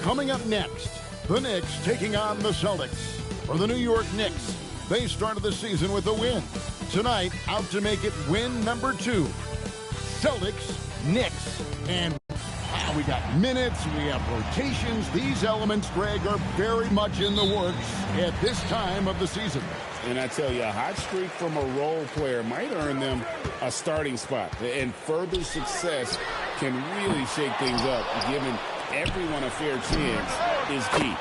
Coming up next, the Knicks taking on the Celtics. For the New York Knicks, they started the season with a win. Tonight, out to make it win number 2. Celtics, Knicks, and we got minutes, we have rotations. These elements, Greg, are very much in the works at this time of the season. And I tell you, a hot streak from a role player might earn them a starting spot. And further success can really shake things up. Giving everyone a fair chance is key.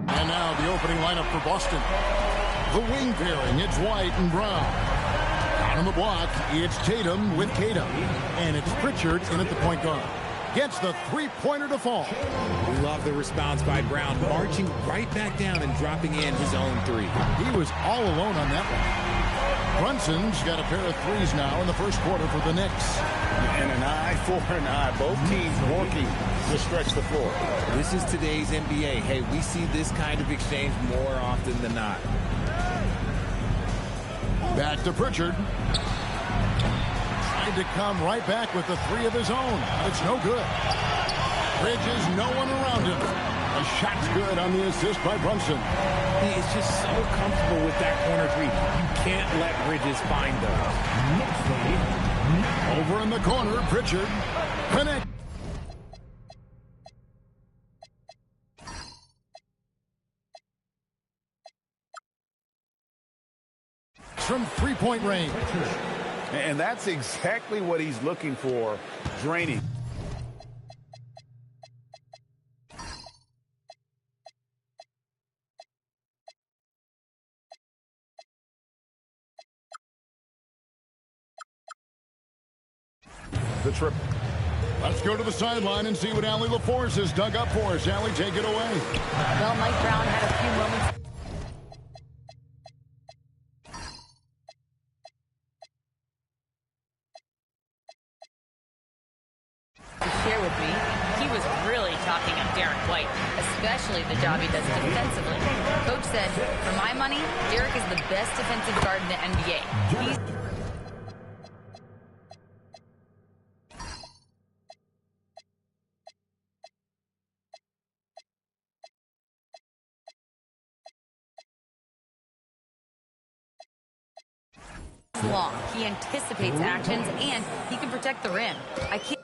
And now the opening lineup for Boston. The wing pairing, it's White and Brown. Out on the block, it's Tatum with Tatum. And it's Pritchard in at the point guard. Gets the three-pointer to fall. We love the response by Brown, marching right back down and dropping in his own three. He was all alone on that one. Brunson's got a pair of threes now in the first quarter for the Knicks. And an eye for an eye. Both teams working to stretch the floor. This is today's NBA. Hey, we see this kind of exchange more often than not. Back to Pritchard. Tried to come right back with the three of his own. But it's no good. Bridges, no one around him. The shot's good on the assist by Brunson. He is just so comfortable with that corner three. You can't let Bridges find those. Over in the corner, Pritchard. Connect. From three-point range. And that's exactly what he's looking for, draining. The triple. Let's go to the sideline and see what Allie LaForce has dug up for us. Allie, take it away. Well, Mike Brown had a few moments to share with me. He was really talking up Derek White, especially the job he does defensively. Coach said, for my money, Derek is the best defensive guard in the NBA. Long. He anticipates actions and he can protect the rim. I can't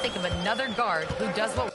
think of another guard who does what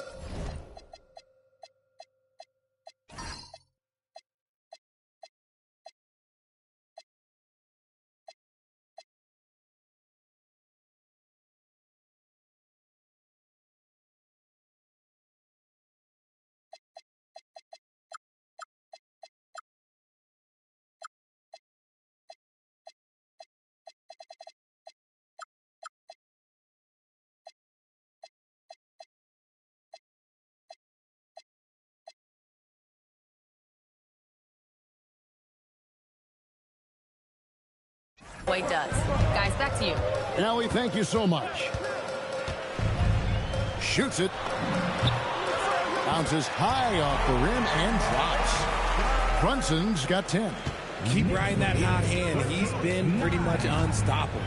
White does. Guys, back to you. Allie, thank you so much. Shoots it. Bounces high off the rim and drops. Brunson's got 10. Keep riding that hot hand. He's been pretty much unstoppable.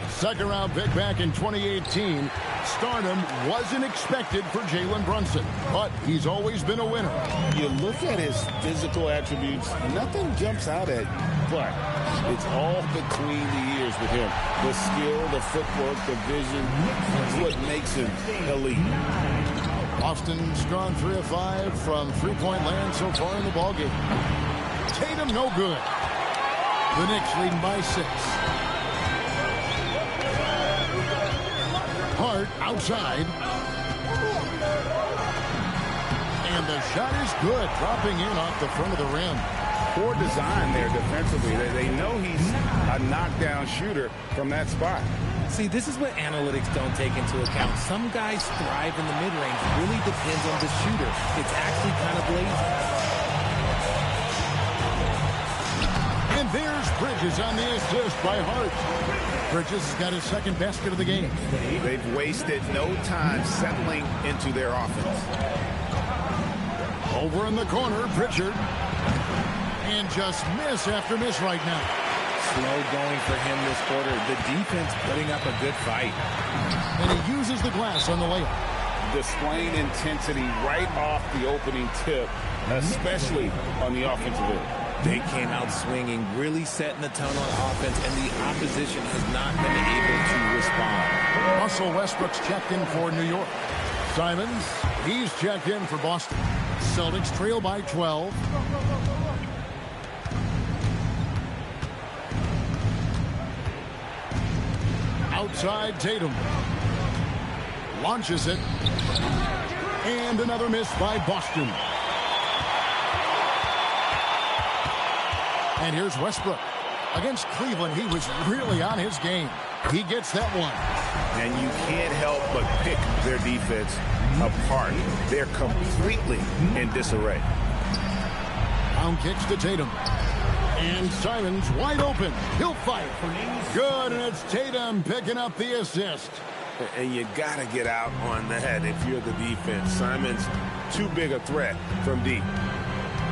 Second round pick back in 2018. Stardom wasn't expected for Jalen Brunson, but he's always been a winner. You look at his physical attributes, nothing jumps out at you, but it's all between the ears with him. The skill, the footwork, the vision, that's what makes him elite. Boston's drawn 3 of 5 from three-point land so far in the ballgame. Tatum no good. The Knicks leading by 6. Hart outside. And the shot is good, dropping in off the front of the rim. Poor design there defensively. They know he's a knockdown shooter from that spot. See, this is what analytics don't take into account. Some guys thrive in the mid-range. Really depends on the shooter. It's actually kind of lazy. there's Bridges on the assist by Hart. Bridges has got his second basket of the game. They've wasted no time settling into their offense. Over in the corner, Pritchard. And just miss after miss right now. Slow going for him this quarter. The defense putting up a good fight. And he uses the glass on the layup. Displaying intensity right off the opening tip, especially on the offensive end. They came out swinging, really setting the tone on offense, and the opposition has not been able to respond. Russell Westbrook's checked in for New York. Simons, he's checked in for Boston. Celtics trail by 12. Outside Tatum. Launches it. And another miss by Boston. And here's Westbrook. Against Cleveland, he was really on his game. He gets that one. And you can't help but pick their defense apart. They're completely in disarray. Down kicks to Tatum. And Simons wide open. He'll fight. Good, and it's Tatum picking up the assist. And you got to get out on that if you're the defense. Simons, too big a threat from deep.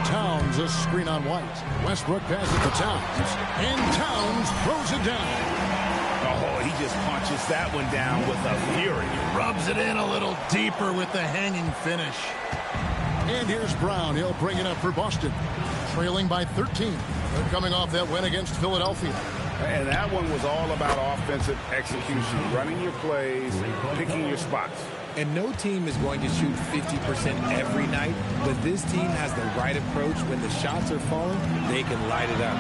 Towns, a screen on White. Westbrook passes to Towns. And Towns throws it down. Oh, he just punches that one down with a fury. Rubs it in a little deeper with the hanging finish. And here's Brown. He'll bring it up for Boston. Trailing by 13. They're coming off that win against Philadelphia. And that one was all about offensive execution. Running your plays, picking your spots. And no team is going to shoot 50% every night, but this team has the right approach. When the shots are falling, they can light it up.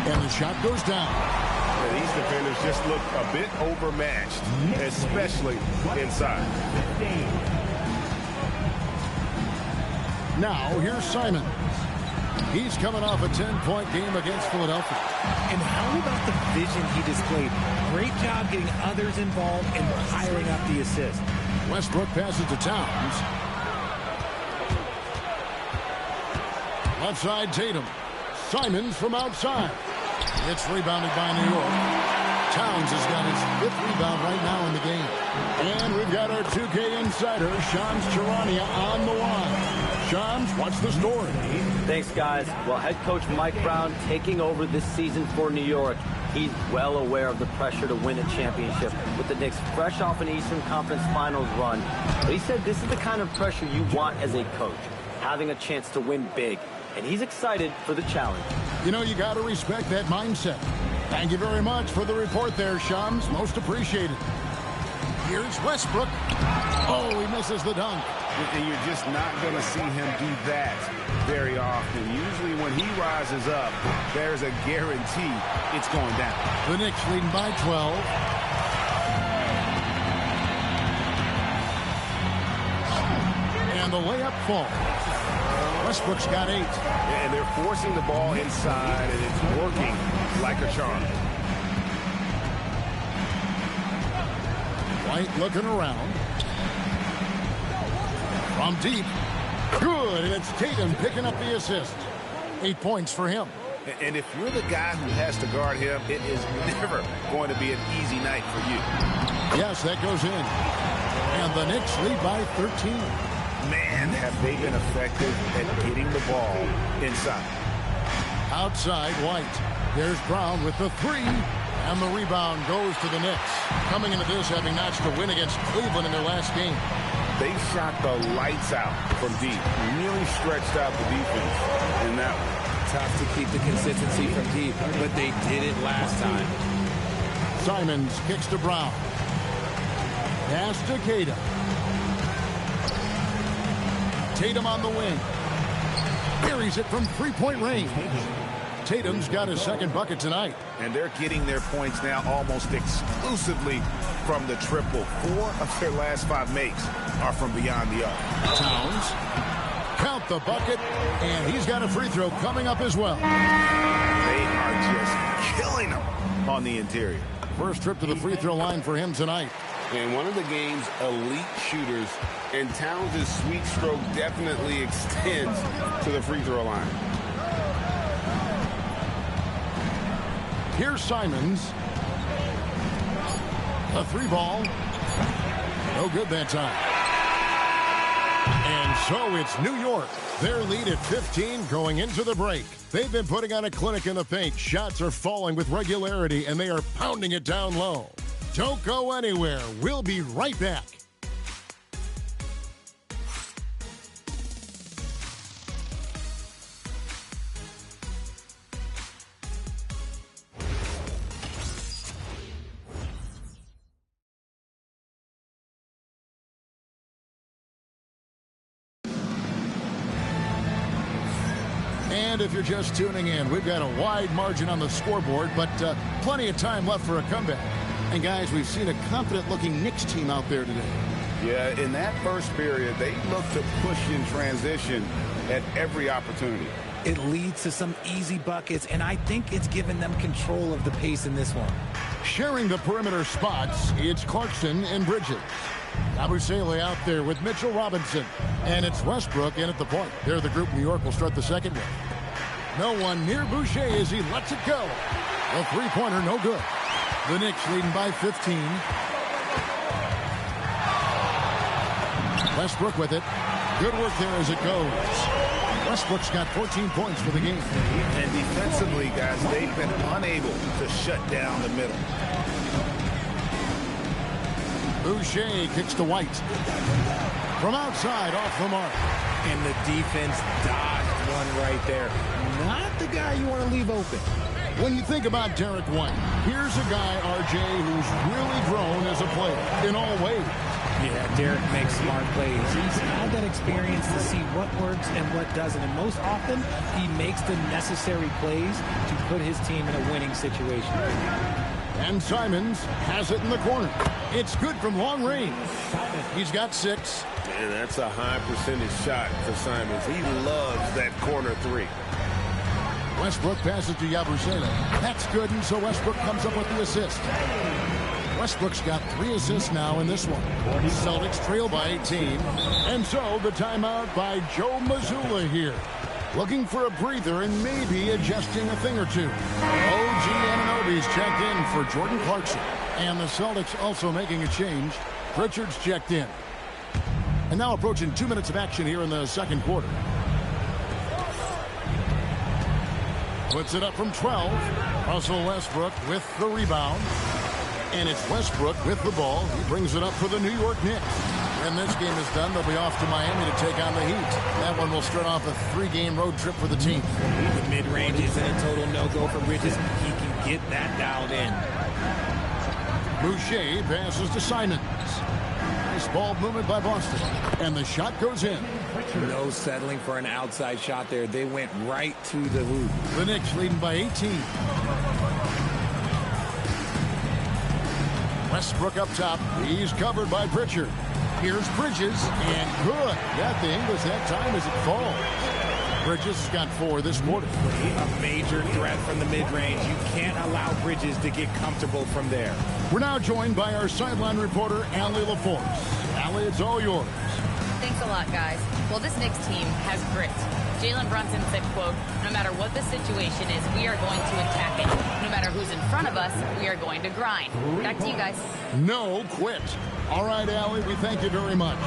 And the shot goes down. And these defenders just look a bit overmatched, especially inside. Now, here's Simon. He's coming off a 10-point game against Philadelphia. And how about the vision he displayed? Great job getting others involved and piling up the assist. Westbrook passes to Towns. Left side, Tatum. Simons from outside. It's rebounded by New York. Towns has got his 5th rebound right now in the game. And we've got our 2K insider, Shams Charania, on the line. Shams, what's the story? Thanks, guys. Well, head coach Mike Brown taking over this season for New York. He's well aware of the pressure to win a championship with the Knicks fresh off an Eastern Conference Finals run. But he said this is the kind of pressure you want as a coach, having a chance to win big. And he's excited for the challenge. You know, you got to respect that mindset. Thank you very much for the report there, Shams. Most appreciated. Here's Westbrook. Oh, he misses the dunk. You're just not going to see him do that very often. Usually when he rises up, there's a guarantee it's going down. The Knicks leading by 12. And the layup falls. Westbrook's got 8. And they're forcing the ball inside, and it's working like a charm. White looking around. From deep. Good, and it's Tatum picking up the assist. 8 points for him. And if you're the guy who has to guard him, it is never going to be an easy night for you. Yes, that goes in. And the Knicks lead by 13. Man, have they been effective at getting the ball inside. Outside, White. There's Brown with the 3. And the rebound goes to the Knicks. Coming into this, having notched a win against Cleveland in their last game. They shot the lights out from deep. Really stretched out the defense in that one. Tough to keep the consistency from deep, but they did it last time. Simons kicks to Brown. Pass to Tatum. Tatum on the wing. Buries it from 3-point range. Tatum's got his second bucket tonight. And they're getting their points now almost exclusively from the triple. 4 of their last 5 makes are from beyond the arc. Towns. Count the bucket. And he's got a free throw coming up as well. They are just killing them on the interior. First trip to the free throw line for him tonight. And one of the game's elite shooters, and Towns' sweet stroke definitely extends to the free throw line. Here's Simons. A 3-ball. No good that time. And so it's New York. Their lead at 15 going into the break. They've been putting on a clinic in the paint. Shots are falling with regularity, and they are pounding it down low. Don't go anywhere. We'll be right back. And if you're just tuning in, we've got a wide margin on the scoreboard, but plenty of time left for a comeback. And guys, we've seen a confident-looking Knicks team out there today. Yeah, in that first period, they looked to push in transition at every opportunity. It leads to some easy buckets, and I think it's given them control of the pace in this one. Sharing the perimeter spots, it's Clarkson and Bridges. Abusele out there with Mitchell Robinson. And it's Westbrook in at the point. They're the group New York will start the second with. No one near Boucher as he lets it go. A three-pointer, no good. The Knicks leading by 15. Westbrook with it. Good work there as it goes. Westbrook's got 14 points for the game. And defensively, guys, they've been unable to shut down the middle. Boucher kicks to White. From outside, off the mark. And the defense dodged one right there. Not the guy you want to leave open. When you think about Derek White, here's a guy, RJ, who's really grown as a player in all ways. Yeah, Derek makes smart plays. He's had that experience to see what works and what doesn't. And most often, he makes the necessary plays to put his team in a winning situation. And Simons has it in the corner. It's good from long range. He's got 6. And that's a high percentage shot for Simons. He loves that corner 3. Westbrook passes to Yabusele. That's good, and so Westbrook comes up with the assist. Westbrook's got 3 assists now in this one. Celtics trail by 18. And so the timeout by Joe Mazzulla here. Looking for a breather and maybe adjusting a thing or two. OG Anunoby's checked in for Jordan Clarkson. And the Celtics also making a change. Pritchard's checked in. And now approaching 2 minutes of action here in the second quarter. Puts it up from 12. Russell Westbrook with the rebound. And it's Westbrook with the ball. He brings it up for the New York Knicks. When this game is done, they'll be off to Miami to take on the Heat. That one will start off a 3-game road trip for the team. The mid-range isn't a total no-go for Bridges. He can get that dialed in. Boucher passes to Simons. Nice ball movement by Boston. And the shot goes in. No settling for an outside shot there. They went right to the hoop. The Knicks leading by 18. Westbrook up top. He's covered by Pritchard. Here's Bridges, and good. Got the English that time as it falls. Bridges has got 4 this quarter. A major threat from the mid-range. You can't allow Bridges to get comfortable from there. We're now joined by our sideline reporter, Allie LaForce. Allie, it's all yours. Thanks a lot, guys. Well, this Knicks team has grit. Jalen Brunson said, quote, no matter what the situation is, we are going to attack it. No matter who's in front of us, we are going to grind. Back to you guys. No quit. All right, Allie, we thank you very much.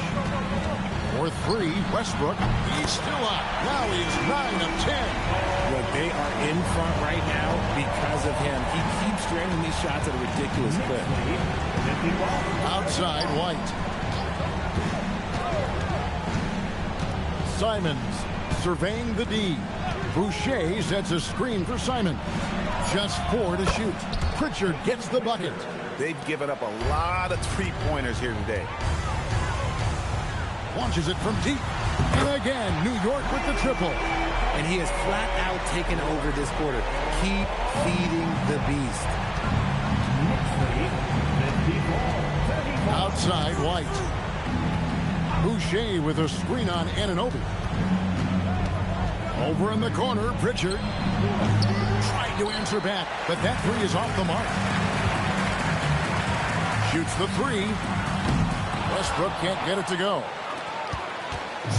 For 3, Westbrook. He's still up. Now he's 9 of 10. Well, they are in front right now because of him. He keeps draining these shots at a ridiculous clip. Outside, White. Simons surveying the D. Boucher sets a screen for Simon. Just 4 to shoot. Pritchard gets the bucket. They've given up a lot of 3-pointers here today. Launches it from deep. And again, New York with the triple. And he has flat out taken over this quarter. Keep feeding the beast. Outside, White. Boucher with a screen on Anunoby. Over in the corner, Pritchard. Tried to answer back, but that 3 is off the mark. Shoots the 3. Westbrook can't get it to go.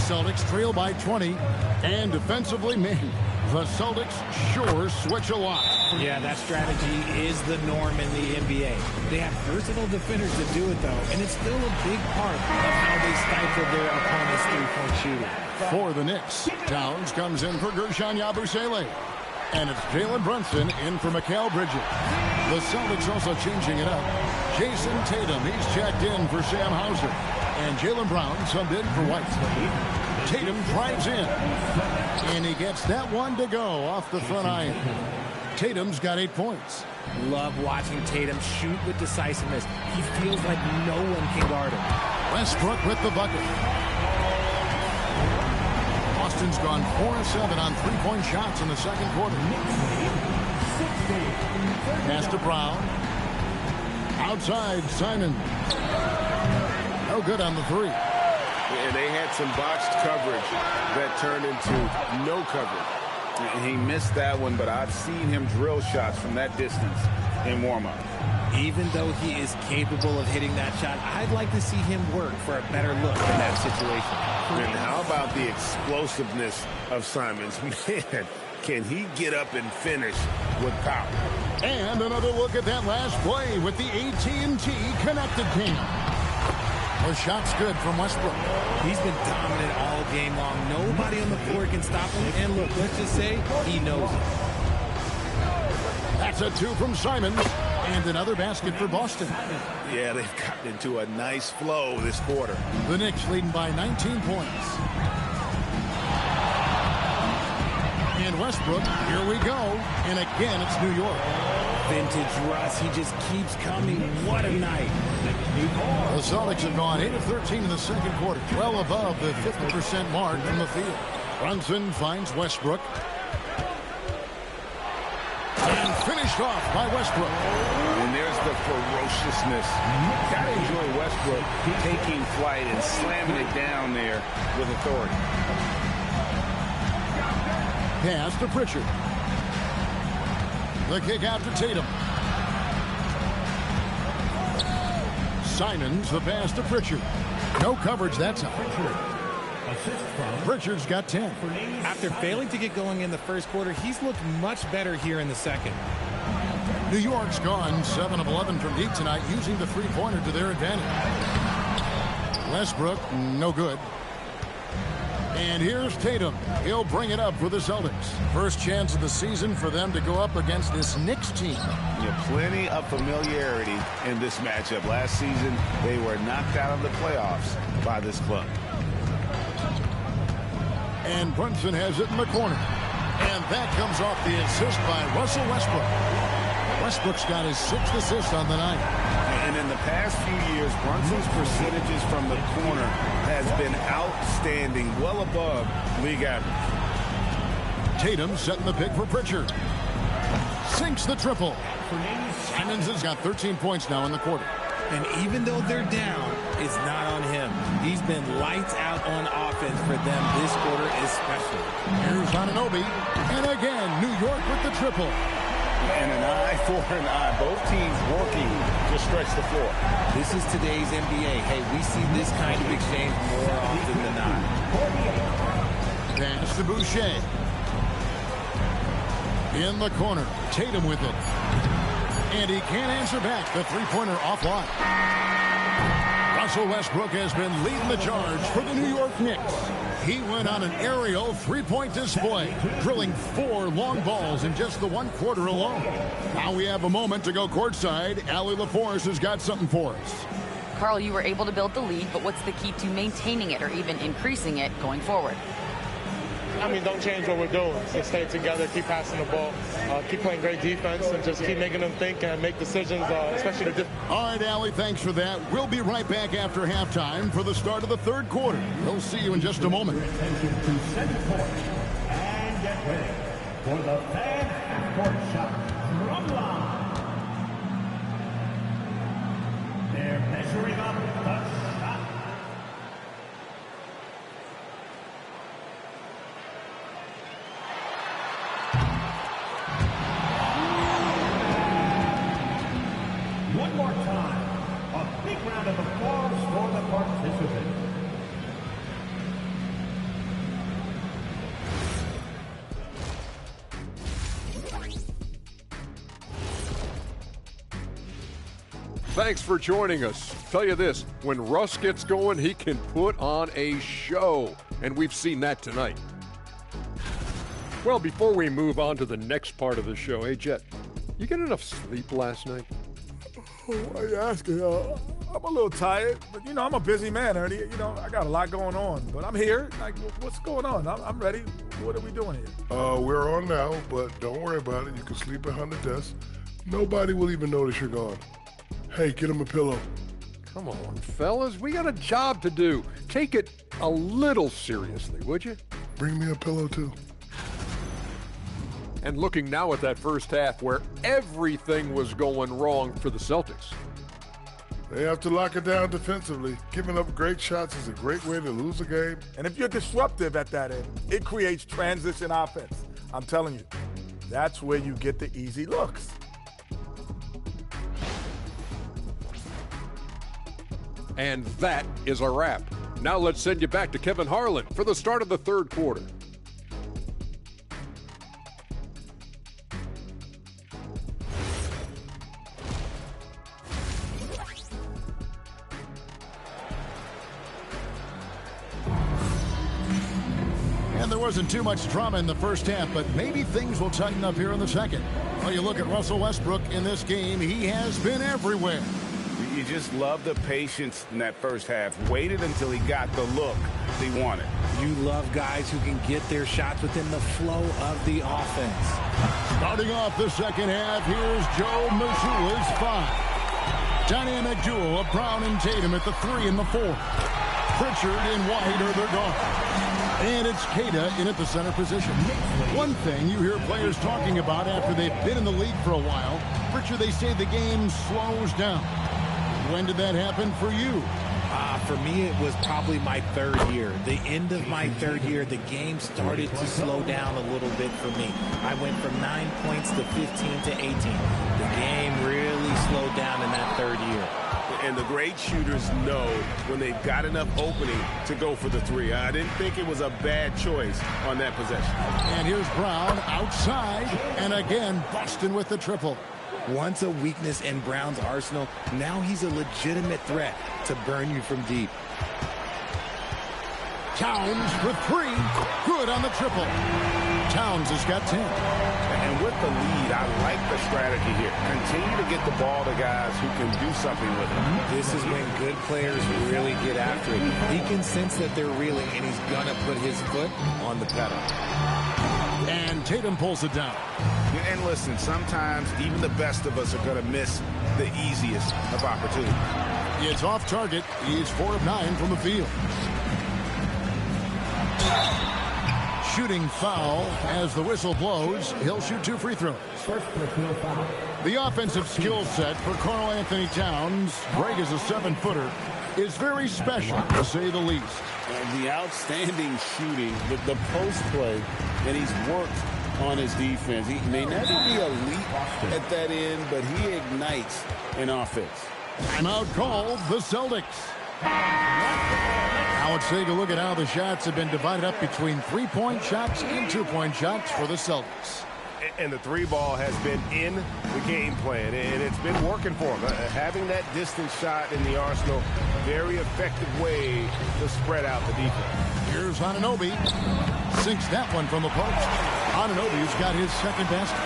Celtics trail by 20. And defensively, man, the Celtics sure switch a lot. Yeah, that strategy is the norm in the NBA. They have versatile defenders to do it, though, and it's still a big part of how they stifle their opponent's three-point shooting. For the Knicks, Towns comes in for Gershon Yabusele. And it's Jalen Brunson in for Mikal Bridges. The Celtics also changing it up. Jason Tatum, he's checked in for Sam Hauser. And Jaylen Brown subbed in for White. Tatum drives in. And he gets that one to go off the front iron. Tatum's got 8 points. Love watching Tatum shoot with decisiveness. He feels like no one can guard him. Westbrook with the bucket. Boston's gone 4-7 on three-point shots in the second quarter. Pass to Brown. Outside, Simon. No good on the three. And they had some botched coverage that turned into no coverage. And he missed that one, but I've seen him drill shots from that distance in warm-up. Even though he is capable of hitting that shot, I'd like to see him work for a better look in that situation. And how about the explosiveness of Simons? Man, can he get up and finish with power? And another look at that last play with the AT&T connected cam. The shot's good from Westbrook. He's been dominant all game long. Nobody on the floor can stop him. And look, let's just say he knows it. That's a two from Simons. And another basket for Boston. Yeah, they've gotten into a nice flow this quarter. The Knicks leading by 19 points. And Westbrook, here we go. And again, it's New York. Vintage Russ, he just keeps coming. What a night. The Celtics have gone 8 of 13 in the second quarter, well above the 50% mark from the field. Brunson finds Westbrook. And finished off by Westbrook. And there's the ferociousness. Gotta enjoy Westbrook taking flight and slamming it down there with authority. Pass to Pritchard. The kick out to Tatum. Simons, the pass to Pritchard. No coverage that time. Pritchard's got 10. After failing to get going in the first quarter, he's looked much better here in the second. New York's gone 7 of 11 from deep tonight, using the three-pointer to their advantage. Westbrook, no good. And here's Tatum. He'll bring it up for the Celtics. First chance of the season for them to go up against this Knicks team. Yeah, plenty of familiarity in this matchup. Last season, they were knocked out of the playoffs by this club. And Brunson has it in the corner. And that comes off the assist by Russell Westbrook. Westbrook's got his 6th assist on the night. And in the past few years, Brunson's percentages from the corner has been outstanding, well above league average. Tatum setting the pick for Pritchard. Sinks the triple. Simons has got 13 points now in the quarter. And even though they're down, it's not on him. He's been lights out on offense for them this quarter especially. Here's Anunoby. And again, New York with the triple. And an eye for an eye. Both teams working to stretch the floor. This is today's NBA. Hey, we see this kind of exchange more often than not. Pass to Boucher. In the corner. Tatum with it. And he can't answer back. The three-pointer offline. Russell Westbrook has been leading the charge for the New York Knicks. He went on an aerial three-point display, drilling 4 long balls in just the 1 quarter alone. Now we have a moment to go courtside. Allie LaForce has got something for us. Carl, you were able to build the lead, but what's the key to maintaining it or even increasing it going forward? I mean, don't change what we're doing. Just stay together, keep passing the ball, keep playing great defense, and just keep making them think and make decisions, especially the All right, Allie, thanks for that. We'll be right back after halftime for the start of the third quarter. We'll see you in just a moment. Attention to center court and get ready for the fan half-court shot from line. They're measuring up the shot. One more time, a big round of applause for the participants. Thanks for joining us. Tell you this, when Russ gets going, he can put on a show, and we've seen that tonight. Well, before we move on to the next part of the show, hey, Jet, you get enough sleep last night? Why are you asking? I'm a little tired, but, I'm a busy man, Ernie. I got a lot going on, but I'm here. Like, what's going on? I'm ready. What are we doing here? We're on now, but don't worry about it. You can sleep behind the desk. Nobody will even notice you're gone. Hey, get him a pillow. Come on, fellas. We got a job to do. Take it a little seriously, would you? Bring me a pillow, too. And looking now at that first half where everything was going wrong for the Celtics. They have to lock it down defensively. Giving up great shots is a great way to lose a game. And if you're disruptive at that end, it creates transition offense. I'm telling you, that's where you get the easy looks. And that is a wrap. Now let's send you back to Kevin Harlan for the start of the third quarter. And there wasn't too much drama in the first half, but maybe things will tighten up here in the second. Well, you look at Russell Westbrook in this game, he has been everywhere. You just love the patience in that first half. Waited until he got the look he wanted. You love guys who can get their shots within the flow of the offense. Starting off the second half, here's Joe Mazzulla's 5. Dynamic duo of Brown and Tatum at the 3 and the 4. Pritchard and White are they're gone. And it's Queta in at the center position. One thing you hear players talking about after they've been in the league for a while, Pritchard, they say the game slows down. When did that happen for you? For me, it was probably my third year. The end of my third year, the game started to slow down a little bit for me. I went from 9 points to 15 to 18. The game really slowed down in that third year. And the great shooters know when they've got enough opening to go for the 3. I didn't think it was a bad choice on that possession. And here's Brown outside, and again, Boston with the triple. Once a weakness in Brown's arsenal, now he's a legitimate threat to burn you from deep. Towns for 3. Good on the triple. Towns has got 10. And with the lead, I like the strategy here. Continue to get the ball to guys who can do something with it. This is when good players really get after it. He can sense that they're reeling, and he's going to put his foot on the pedal. And Tatum pulls it down. And listen, sometimes even the best of us are going to miss the easiest of opportunities. It's off target. He's 4 of 9 from the field. Shooting foul as the whistle blows. He'll shoot 2 free throws. The offensive skill set for Karl Anthony Towns, Greg is a 7-footer, is very special, to say the least. And the outstanding shooting, the post play, and he's worked on his defense. He may never be elite at that end, but he ignites an offense. Timeout called the Celtics. Now let's take a look at how the shots have been divided up between 3-point shots and 2-point shots for the Celtics. And the 3 ball has been in the game plan, and it's been working for him. Having that distance shot in the arsenal, very effective way to spread out the defense. Here's Anunoby. Sinks that one from the post. Anunoby's got his second basket.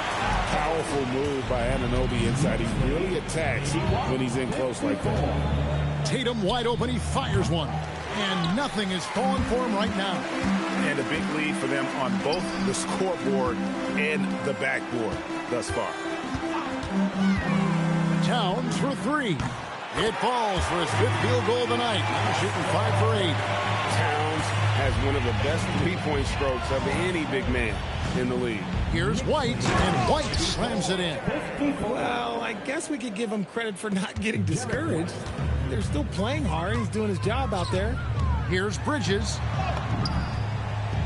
Powerful move by Anunoby inside. He really attacks when he's in close like that. Tatum wide open. He fires one. And nothing is falling for him right now. And a big lead for them on both the scoreboard and the backboard thus far. Towns for 3. It falls for his 5th field goal of the night. Now shooting 5 for 8. Towns has one of the best 3-point strokes of any big man in the league. Here's White, and White slams it in. Well, I guess we could give him credit for not getting discouraged. They're still playing hard. He's doing his job out there. Here's Bridges.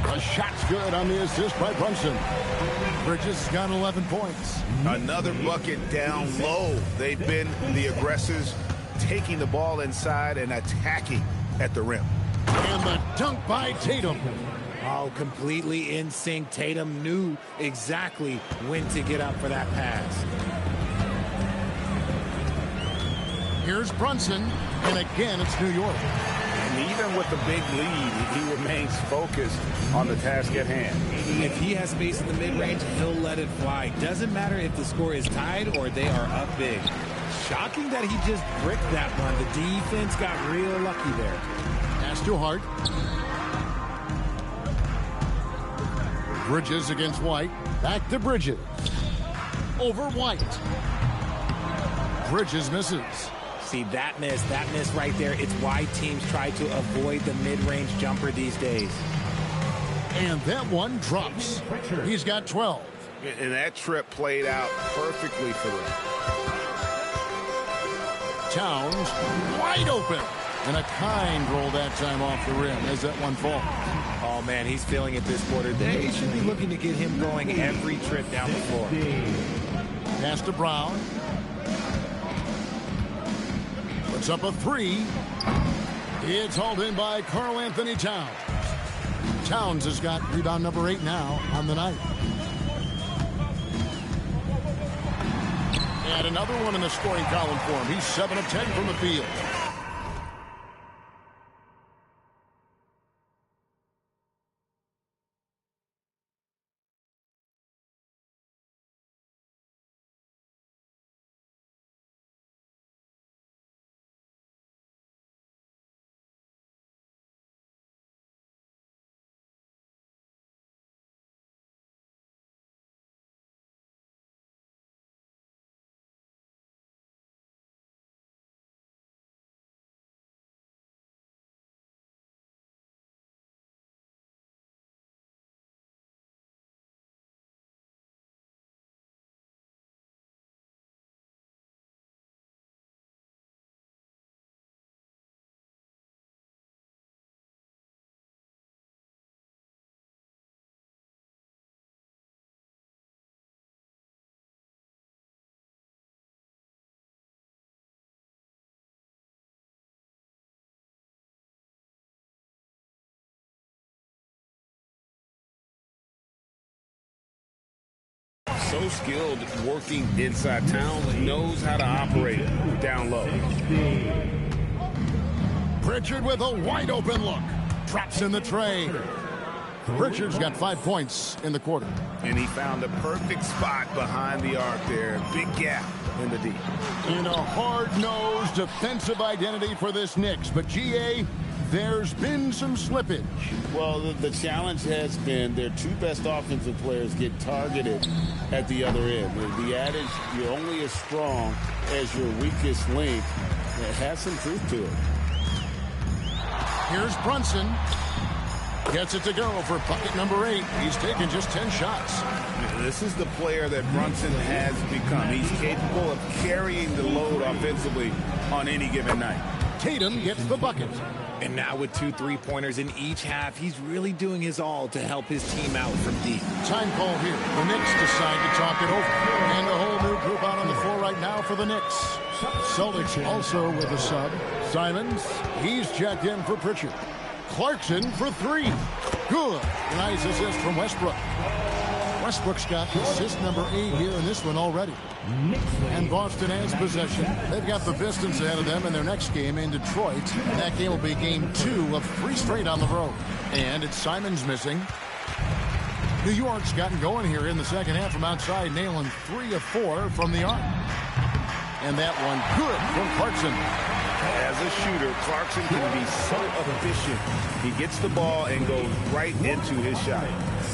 A shot's good on the assist by Brunson. Bridges got 11 points. Another bucket down low. They've been the aggressors, taking the ball inside and attacking at the rim. And the dunk by Tatum. Oh, completely in sync. Tatum knew exactly when to get up for that pass. Here's Brunson, and again it's New York. And even with the big lead, he remains focused on the task at hand. If he has space in the mid-range, he'll let it fly. Doesn't matter if the score is tied or they are up big. Shocking that he just bricked that one. The defense got real lucky there. Pass to Hart. Bridges against White. Back to Bridges. Over White. Bridges misses. See, that miss right there. It's why teams try to avoid the mid-range jumper these days. And that one drops. He's got 12. And that trip played out perfectly for them. Towns wide open. And a kind roll that time off the rim as that one falls. Oh, man, he's feeling it this quarter. They should be looking to get him going every trip down the floor. Pass to Brown. Puts up a three. It's hauled in by Karl Anthony Towns. Towns has got rebound number 8 now on the night. And another one in the scoring column for him. He's 7 of 10 from the field. So skilled working inside town, knows how to operate down low. Pritchard with a wide open look. Drops in the tray. Pritchard's got 5 points in the quarter. And he found the perfect spot behind the arc there. Big gap in the D. In a hard-nosed defensive identity for this Knicks. But GA, there's been some slippage. Well, the challenge has been their 2 best offensive players get targeted at the other end. The adage, you're only as strong as your weakest link, it has some truth to it. Here's Brunson. Gets it to go for bucket number 8. He's taken just 10 shots. This is the player that Brunson has become. He's capable of carrying the load offensively on any given night. Tatum gets the bucket. And now with 2 3-pointers in each half, he's really doing his all to help his team out from deep. Time call here. The Knicks decide to talk it over. And a whole new group out on the floor right now for the Knicks. Celtics also with a sub. Simons, he's checked in for Pritchard. Clarkson for 3. Good. Nice assist from Westbrook. Westbrook's got assist number 8 here in this one already. And Boston has possession. They've got the Pistons ahead of them in their next game in Detroit. And that game will be game 2 of 3 straight on the road. And it's Simons missing. New York's gotten going here in the second half from outside, nailing 3 of 4 from the arc. And that one good from Clarkson. As a shooter, Clarkson can be so efficient. He gets the ball and goes right into his shot.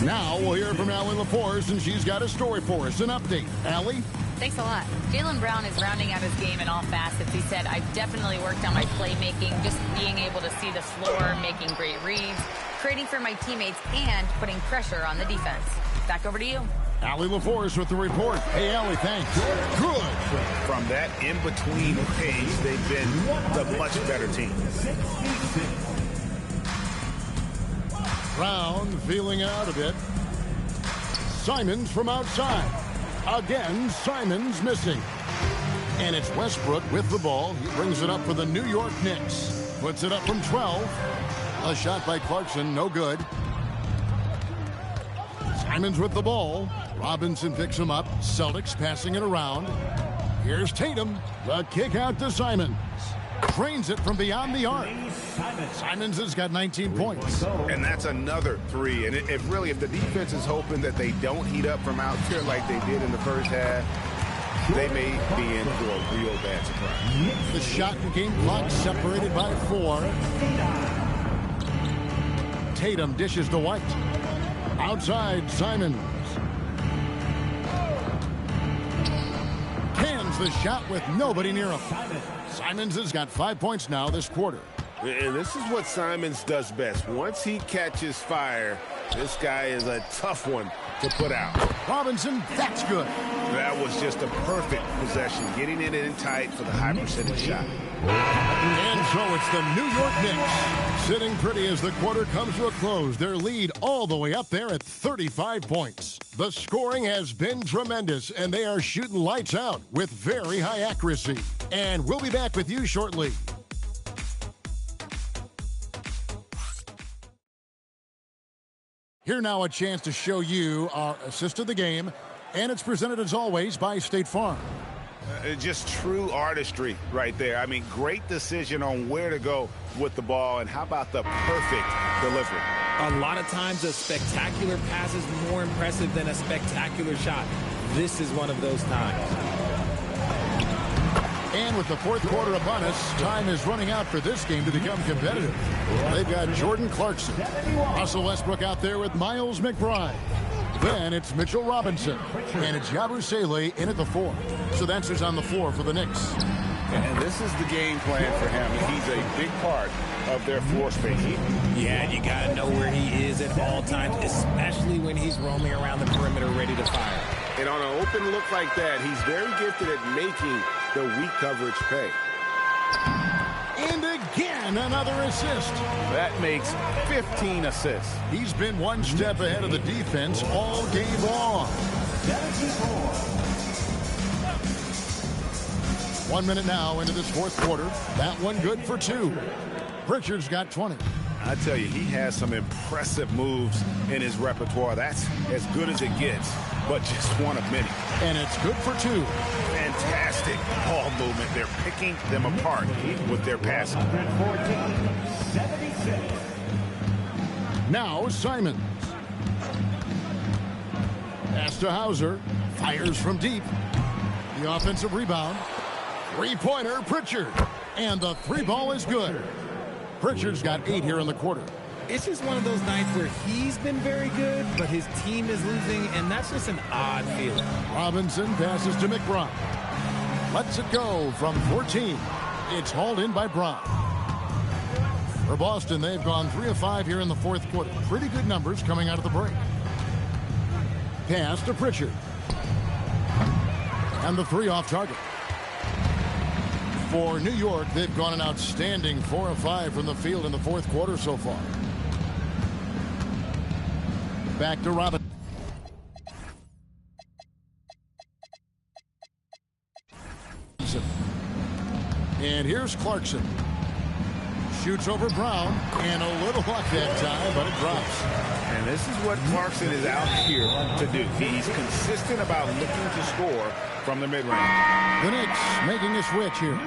Now we'll hear from Allie LaForce, and she's got a story for us. An update. Allie? Thanks a lot. Jaylen Brown is rounding out his game in all facets. He said, I've definitely worked on my playmaking, just being able to see the floor, making great reads, creating for my teammates, and putting pressure on the defense. Back over to you. Allie LaForce with the report. Hey, Allie, thanks. Good. From that in-between pace, they've been the much better team. Brown feeling out a bit. Simons from outside. Again, Simons missing. And it's Westbrook with the ball. He brings it up for the New York Knicks. Puts it up from 12. A shot by Clarkson, no good. Simons with the ball. Robinson picks him up. Celtics passing it around. Here's Tatum. The kick out to Simons. Trains it from beyond the arc. Simons has got 19 points. And that's another three. And if the defense is hoping that they don't heat up from out there like they did in the first half, they may be in for a real bad surprise. The shot and game clock separated by 4. Tatum dishes to White. Outside, Simons. Cans the shot with nobody near him. Simons has got 5 points now this quarter. And this is what Simons does best. Once he catches fire, this guy is a tough one to put out. Robinson, that's good. That was just a perfect possession, getting it in tight for the high percentage shot. And so it's the New York Knicks sitting pretty as the quarter comes to a close. Their lead all the way up there at 35 points. The scoring has been tremendous, and they are shooting lights out with very high accuracy. And we'll be back with you shortly. Here now a chance to show you our assist of the game, and it's presented as always by State Farm. Just true artistry right there. I mean, great decision on where to go with the ball, and how about the perfect delivery? A lot of times a spectacular pass is more impressive than a spectacular shot. This is one of those times. And with the fourth quarter upon us, time is running out for this game to become competitive. They've got Jordan Clarkson, Russell Westbrook out there with Miles McBride. Then it's Mitchell Robinson, and it's Yabusele in at the 4. So that's who's on the floor for the Knicks. And this is the game plan for him. He's a big part of their floor space. Yeah, you got to know where he is at all times, especially when he's roaming around the perimeter ready to fire. And on an open look like that, he's very gifted at making the weak coverage pay. And again, another assist. That makes 15 assists. He's been one step ahead of the defense all game long. 1 minute now into this fourth quarter. That one good for 2. Pritchard's got 20. I tell you, he has some impressive moves in his repertoire. That's as good as it gets, but just one of many. And it's good for 2. Fantastic ball movement. They're picking them apart with their passing. Now Simons. Pass to Hauser. Fires from deep. The offensive rebound. Three-pointer, Pritchard. And the 3 ball is good. Pritchard's got 8 here in the quarter. It's just one of those nights where he's been very good, but his team is losing, and that's just an odd feeling. Robinson passes to McBride. Lets it go from 14. It's hauled in by Brown. For Boston, they've gone 3 of 5 here in the fourth quarter. Pretty good numbers coming out of the break. Pass to Pritchard. And the 3 off target. For New York, they've gone an outstanding 4 of 5 from the field in the fourth quarter so far. Back to Robinson. And here's Clarkson. Shoots over Brown, and a little luck that time, but it drops. And this is what Clarkson is out here to do. He's consistent about looking to score from the mid-range. The Knicks making a switch here.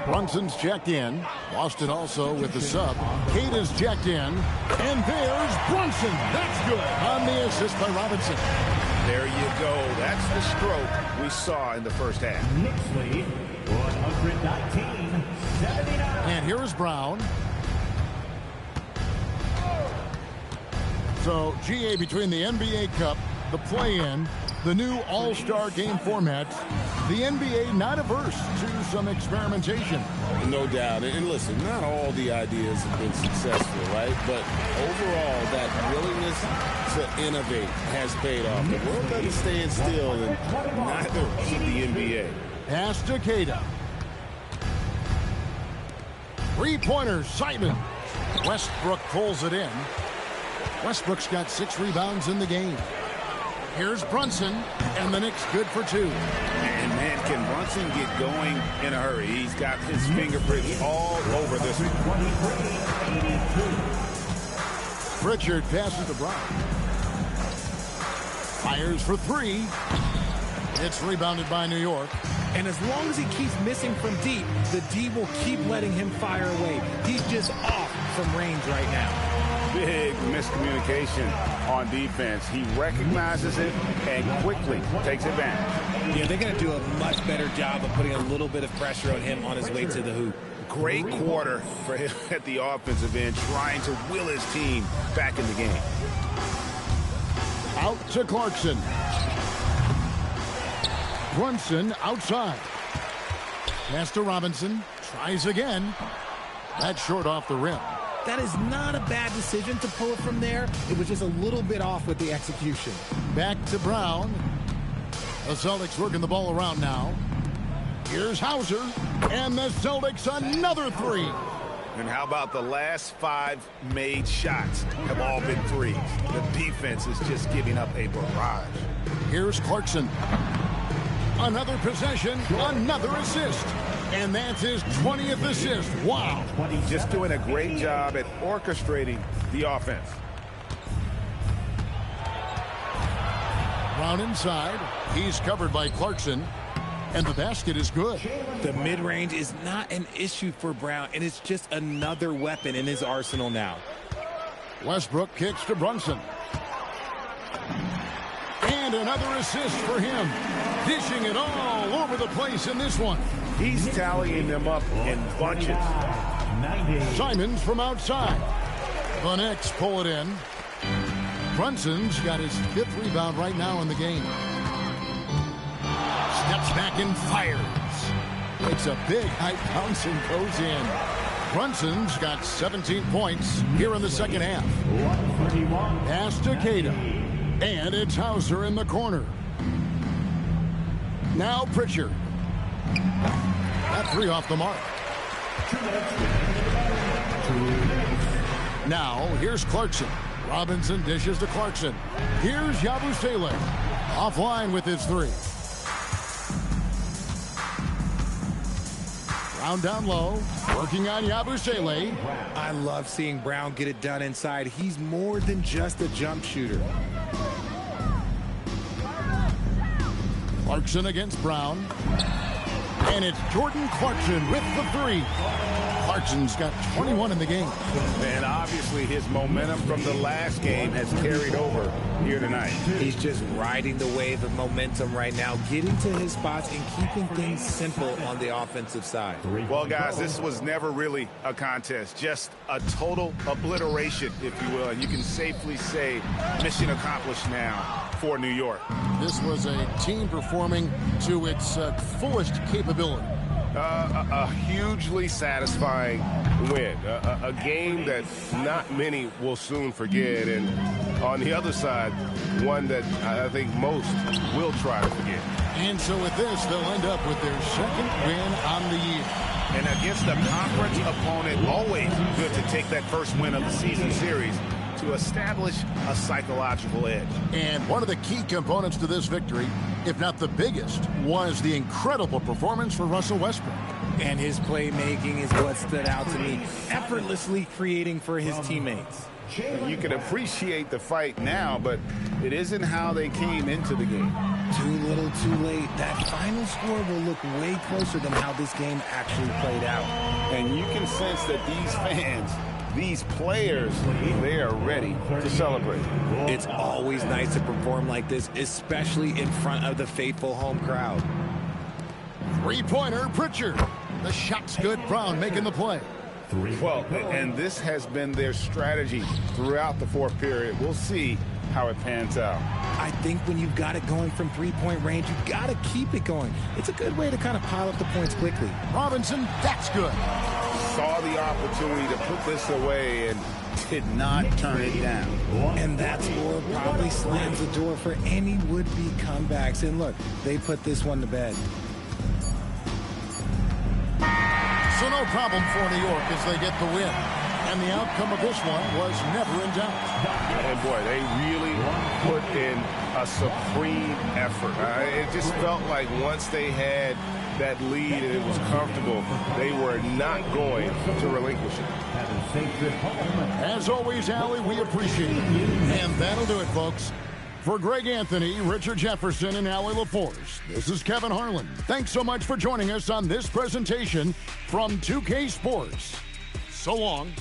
Brunson's checked in. Boston also with the sub. Cade is checked in. And there's Brunson. That's good. On the assist by Robinson. There you go. That's the stroke we saw in the first half. Knicks lead 119-79. And here is Brown. So, GA, between the NBA Cup, the play-in, the new All-Star game format, the NBA not averse to some experimentation. No doubt. And listen, not all the ideas have been successful, right? But overall, that willingness to innovate has paid off. The world doesn't stand still, and neither should the NBA. Pass to Queta. Three-pointer, Simon. Westbrook pulls it in. Westbrook's got 6 rebounds in the game. Here's Brunson, and the Knicks good for 2. And man, can Brunson get going in a hurry? He's got his fingerprints all over this one. Pritchard passes to Brown. Fires for 3. It's rebounded by New York. And as long as he keeps missing from deep, the D will keep letting him fire away. He's just off from range right now. Big miscommunication on defense. He recognizes it and quickly takes advantage. Yeah, they're going to do a much better job of putting a little bit of pressure on him on his way to the hoop. Great quarter for him at the offensive end, trying to will his team back in the game. Out to Clarkson. Brunson outside. Pass to Robinson. Tries again. That's short off the rim. That is not a bad decision to pull it from there. It was just a little bit off with the execution. Back to Brown. The Celtics working the ball around now. Here's Hauser. And the Celtics another three. And how about the last 5 made shots have all been threes? The defense is just giving up a barrage. Here's Clarkson. Another possession, another assist. And that's his 20th assist. Wow. Just doing a great job at orchestrating the offense. Brown inside. He's covered by Clarkson. And the basket is good. The mid-range is not an issue for Brown, and it's just another weapon in his arsenal now. Westbrook kicks to Brunson. And another assist for him. Dishing it all over the place in this one. He's tallying them up in bunches. Simons from outside. The Knicks pull it in. Brunson's got his 5th rebound right now in the game. Steps back and fires. Makes a big high bounce and goes in. Brunson's got 17 points here in the second half. Pass to Queta. And it's Hauser in the corner. Now Pritchard. That 3 off the mark. Now here's Clarkson. Robinson dishes to Clarkson. Here's Yabusele. Offline with his 3. Brown down low, working on Yabusele. I love seeing Brown get it done inside. He's more than just a jump shooter. Clarkson against Brown. And it's Jordan Clarkson with the 3. Clarkson's got 21 in the game. And obviously his momentum from the last game has carried over here tonight. He's just riding the wave of momentum right now, getting to his spots and keeping things simple on the offensive side. Well, guys, this was never really a contest, just a total obliteration, if you will. And you can safely say mission accomplished now for New York. This was a team performing to its fullest capability. A hugely satisfying win. A game that not many will soon forget. And on the other side, one that I think most will try to forget. And so with this, they'll end up with their 2nd win on the year. And against a conference opponent, always good to take that first win of the season series to establish a psychological edge. And one of the key components to this victory, if not the biggest, was the incredible performance for Russell Westbrook. And his playmaking is what stood out to me, effortlessly creating for his teammates. You can appreciate the fight now, but it isn't how they came into the game. Too little, too late. That final score will look way closer than how this game actually played out. And you can sense that these fans, these players, they are ready to celebrate. It's always nice to perform like this, especially in front of the faithful home crowd. 3-pointer, Pritchard. The shot's good. Brown making the play. Well, and this has been their strategy throughout the 4th period. We'll see how it pans out. I think when you've got it going from 3-point range, you've got to keep it going. It's a good way to kind of pile up the points quickly. Robinson, that's good. Saw the opportunity to put this away and did not turn it down. And that score probably slams the door for any would-be comebacks. And look, they put this one to bed. So no problem for New York as they get the win. And the outcome of this one was never in doubt. And boy, they really put in a supreme effort. It just felt like once they had that lead and it was comfortable, they were not going to relinquish it. As always, Allie, we appreciate it. And that'll do it, folks. For Greg Anthony, Richard Jefferson, and Allie LaForce, this is Kevin Harlan. Thanks so much for joining us on this presentation from 2K Sports. So long.